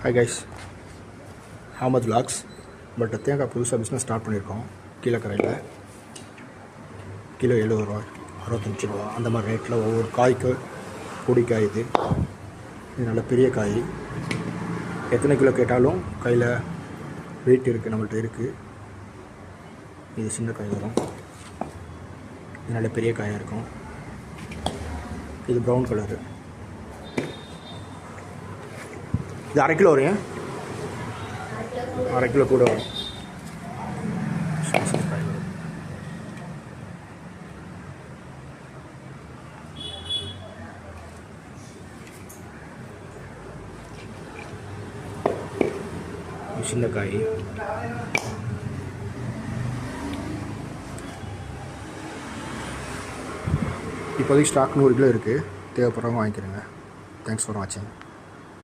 Hi guys, Ahmed vlogs. But தேங்காய் புதுசாக business start பண்ணியிருக்கோம். கீழக்கரையில் கிலோ 70 ரூபா, 65 ரூபா அந்த மாதிரி ரேட்டில் ஒவ்வொரு காய்க்கு பொடி காய். இது நல்ல பெரிய காய். எத்தனை கிலோ கேட்டாலும் கையில் வெயிட் இருக்குது, நம்மள்ட்ட இருக்குது. இது சின்ன காய் வரும். இது நல்ல பெரிய காயாக இருக்கும். இது ப்ரௌன் கலரு. இது 1/2 கிலோ வரும். 1/2 கிலோ கூட வரும். சின்ன காய். இப்போதைக்கு ஸ்டாக் 100 கிலோ இருக்குது. தேவைப்படுறவங்க வாங்கிக்கிறேங்க. தேங்க்ஸ் ஃபார் வாட்சிங்.